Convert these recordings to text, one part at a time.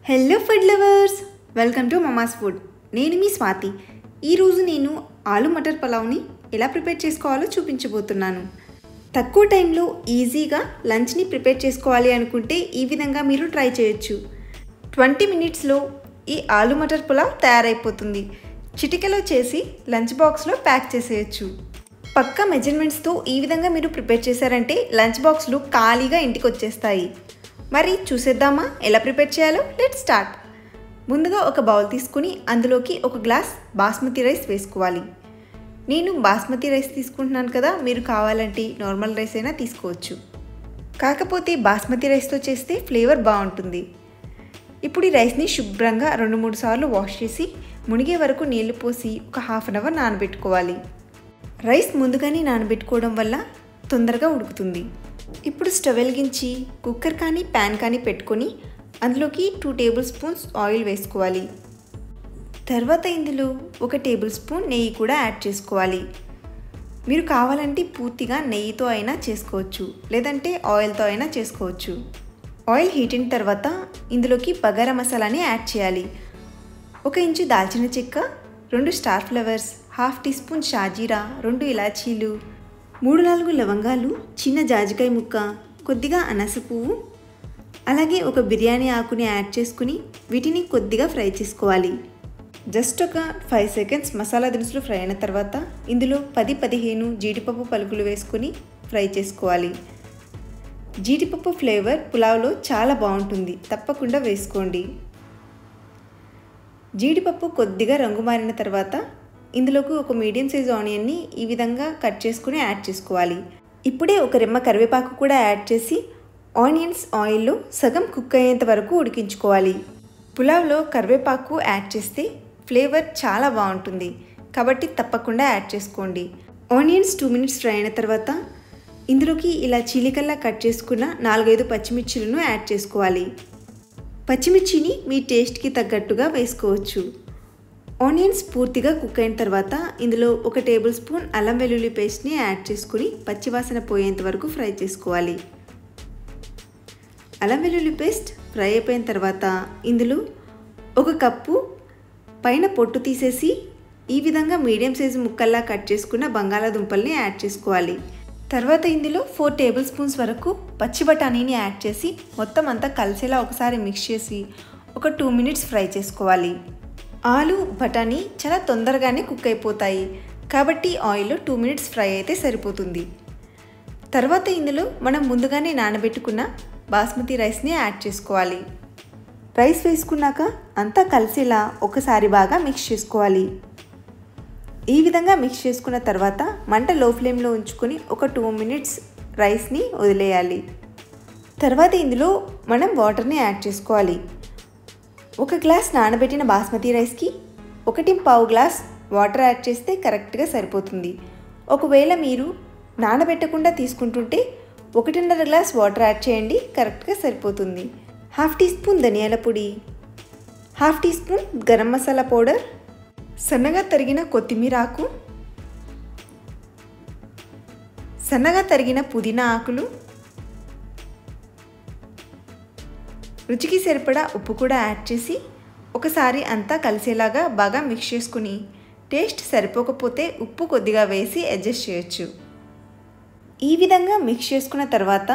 Hello food lovers, welcome to Mama's food. నేను మీ స్వాతి. ఈరోజు నేను ఆలు మటర్ పలావ్ని ఎలా ప్రిపేర్ చేసుకోవాలో చూపించబోతున్నాను. తక్కువ టైంలో ఈజీగా లంచ్ని ప్రిపేర్ చేసుకోవాలి అనుకుంటే ఈ విధంగా మీరు ట్రై చేయొచ్చు. 20 మినిట్స్లో ఈ ఆలు మటర్ పులావ్ తయారైపోతుంది. చిటికెలో చేసి లంచ్ బాక్స్లో ప్యాక్ చేసేయచ్చు. పక్కా మెజర్మెంట్స్తో ఈ విధంగా మీరు ప్రిపేర్ చేశారంటే లంచ్ బాక్స్లు ఖాళీగా ఇంటికి వచ్చేస్తాయి. మరి చూసేద్దామా ఎలా ప్రిపేర్ చేయాలో? Let's start. ముందుగా ఒక బౌల్ తీసుకుని అందులోకి ఒక గ్లాస్ బాస్మతి రైస్ వేసుకోవాలి. నేను బాస్మతి రైస్ తీసుకుంటున్నాను కదా, మీరు కావాలంటే నార్మల్ రైస్ అయినా తీసుకోవచ్చు. కాకపోతే బాస్మతి రైస్తో చేస్తే ఫ్లేవర్ బాగుంటుంది. ఇప్పుడు ఈ రైస్ని శుభ్రంగా 2-3 సార్లు వాష్ చేసి మునిగే వరకు నీళ్లు పోసి ఒక హాఫ్ అన్ అవర్ నానబెట్టుకోవాలి. రైస్ ముందుగానే నానబెట్టుకోవడం వల్ల తొందరగా ఉడుకుతుంది. ఇప్పుడు స్టవ్ వెలిగించి కుక్కర్ కానీ ప్యాన్ కానీ పెట్టుకొని అందులోకి 2 టేబుల్ స్పూన్స్ ఆయిల్ వేసుకోవాలి. తర్వాత ఇందులో 1 టేబుల్ స్పూన్ నెయ్యి కూడా యాడ్ చేసుకోవాలి. మీరు కావాలంటే పూర్తిగా నెయ్యితో అయినా చేసుకోవచ్చు, లేదంటే ఆయిల్తో అయినా చేసుకోవచ్చు. ఆయిల్ హీట్ అయిన తర్వాత ఇందులోకి బగారా మసాలాని యాడ్ చేయాలి. 1 ఇంచు దాల్చిన చెక్క, 2 star flowers, half teaspoon షాజీరా, 2 ఇలాచీలు, 3-4 లవంగాలు, చిన్న జాజికాయ ముక్క, కొద్దిగా అనాస పువ్వు, అలాగే 1 బిర్యానీ ఆకుని యాడ్ చేసుకుని వీటిని కొద్దిగా ఫ్రై చేసుకోవాలి. జస్ట్ ఒక 5 సెకండ్స్ మసాలా దినుసులు ఫ్రై అయిన తర్వాత ఇందులో 10-15 జీడిపప్పు పలుకులు వేసుకొని ఫ్రై చేసుకోవాలి. జీడిపప్పు ఫ్లేవర్ పులావ్లో చాలా బాగుంటుంది, తప్పకుండా వేసుకోండి. జీడిపప్పు కొద్దిగా రంగు మారిన తర్వాత ఇందులోకి 1 మీడియం సైజు ఆనియన్ని ఈ విధంగా కట్ చేసుకుని యాడ్ చేసుకోవాలి. ఇప్పుడే 1 రెమ్మ కరివేపాకు కూడా యాడ్ చేసి ఆనియన్స్ ఆయిల్లో సగం కుక్ అయ్యేంత వరకు ఉడికించుకోవాలి. పులావ్లో కరివేపాకు యాడ్ చేస్తే ఫ్లేవర్ చాలా బాగుంటుంది, కాబట్టి తప్పకుండా యాడ్ చేసుకోండి. ఆనియన్స్ 2 మినిట్స్ ఫ్రై అయిన తర్వాత ఇందులోకి ఇలా చీలికల్లా కట్ చేసుకున్న 4-5 పచ్చిమిర్చిలను యాడ్ చేసుకోవాలి. పచ్చిమిర్చిని మీ టేస్ట్కి తగ్గట్టుగా వేసుకోవచ్చు. ఆనియన్స్ పూర్తిగా కుక్ అయిన తర్వాత ఇందులో 1 టేబుల్ స్పూన్ అల్లం వెల్లుల్లి పేస్ట్ని యాడ్ చేసుకుని పచ్చివాసన పోయేంత వరకు ఫ్రై చేసుకోవాలి. అల్లం వెల్లుల్లి పేస్ట్ ఫ్రై అయిపోయిన తర్వాత ఇందులో 1 కప్పు పైన పొట్టు తీసేసి ఈ విధంగా మీడియం సైజు ముక్కల్లా కట్ చేసుకున్న బంగాళాదుంపల్ని యాడ్ చేసుకోవాలి. తర్వాత ఇందులో 4 టేబుల్ స్పూన్స్ వరకు పచ్చి బఠానీని యాడ్ చేసి మొత్తం అంతా కలిసేలా ఒకసారి మిక్స్ చేసి ఒక 2 మినిట్స్ ఫ్రై చేసుకోవాలి. ఆలు బఠానీ చాలా తొందరగానే కుక్ అయిపోతాయి, కాబట్టి ఆయిల్లో 2 మినిట్స్ ఫ్రై అయితే సరిపోతుంది. తర్వాత ఇందులో మనం ముందుగానే నానబెట్టుకున్న బాస్మతి రైస్ని యాడ్ చేసుకోవాలి. రైస్ వేసుకున్నాక అంతా కలిసేలా ఒకసారి బాగా మిక్స్ చేసుకోవాలి. ఈ విధంగా మిక్స్ చేసుకున్న తర్వాత మంట లో ఫ్లేమ్లో ఉంచుకొని ఒక 2 మినిట్స్ రైస్ని వదిలేయాలి. తర్వాత ఇందులో మనం వాటర్ని యాడ్ చేసుకోవాలి. 1 గ్లాస్ నానబెట్టిన బాస్మతి రైస్కి 1.5 గ్లాస్ వాటర్ యాడ్ చేస్తే కరెక్ట్గా సరిపోతుంది. ఒకవేళ మీరు నానబెట్టకుండా తీసుకుంటుంటే 1.5 గ్లాస్ వాటర్ యాడ్ చేయండి, కరెక్ట్గా సరిపోతుంది. హాఫ్ టీ స్పూన్ ధనియాల పొడి, half teaspoon garam masala powder, సన్నగా తరిగిన కొత్తిమీర ఆకు, సన్నగా తరిగిన పుదీనా ఆకులు, రుచికి సరిపడా ఉప్పు కూడా యాడ్ చేసి ఒకసారి అంతా కలిసేలాగా బాగా మిక్స్ చేసుకుని టేస్ట్ సరిపోకపోతే ఉప్పు కొద్దిగా వేసి అడ్జస్ట్ చేయొచ్చు. ఈ విధంగా మిక్స్ చేసుకున్న తర్వాత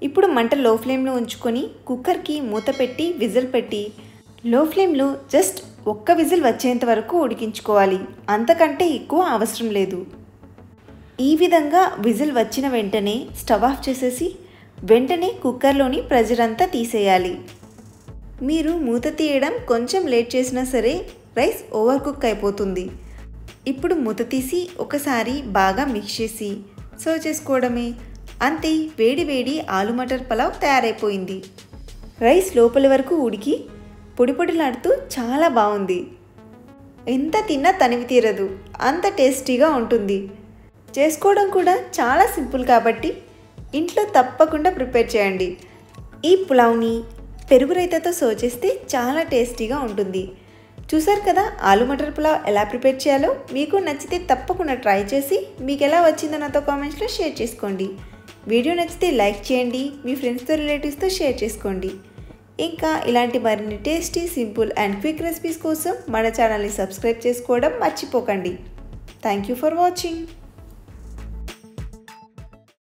ఇప్పుడు మంట లో ఫ్లేమ్లో ఉంచుకొని కుక్కర్కి మూత పెట్టి విజిల్ పెట్టి లో ఫ్లేమ్లో జస్ట్ 1 విజిల్ వచ్చేంత వరకు ఉడికించుకోవాలి, అంతకంటే ఎక్కువ అవసరం లేదు. ఈ విధంగా విజిల్ వచ్చిన వెంటనే స్టవ్ ఆఫ్ చేసేసి వెంటనే కుక్కర్లోని ప్రెషర్ అంతా తీసేయాలి. మీరు మూత తీయడం కొంచెం లేట్ చేసినా సరే రైస్ ఓవర్ కుక్ అయిపోతుంది. ఇప్పుడు మూత తీసి ఒకసారి బాగా మిక్స్ చేసి సర్వ్ చేసుకోవడమే. అంతే, వేడి వేడి ఆలు మటర్ పలావ్ తయారైపోయింది. రైస్ లోపలి వరకు ఉడికి పొడి పొడిలాడుతూ చాలా బాగుంది. ఎంత తిన్నా తనివి తీరదు, అంత టేస్టీగా ఉంటుంది. చేసుకోవడం కూడా చాలా సింపుల్ కాబట్టి ఇంట్లో తప్పకుండా ప్రిపేర్ చేయండి. ఈ పులావ్ని పెరుగు రైతాతో సర్వ్ చేస్తే చాలా టేస్టీగా ఉంటుంది. చూసారు కదా ఆలు మటర్ పులావ్ ఎలా ప్రిపేర్ చేయాలో. మీకు నచ్చితే తప్పకుండా ట్రై చేసి మీకు ఎలా వచ్చిందో నాతో కామెంట్స్లో షేర్ చేసుకోండి. వీడియో నచ్చితే లైక్ చేయండి, మీ ఫ్రెండ్స్తో రిలేటివ్స్తో షేర్ చేసుకోండి. ఇంకా ఇలాంటి మరిన్ని tasty, simple and quick recipes కోసం మన ఛానల్ని సబ్స్క్రైబ్ చేసుకోవడం మర్చిపోకండి. Thank you for watching.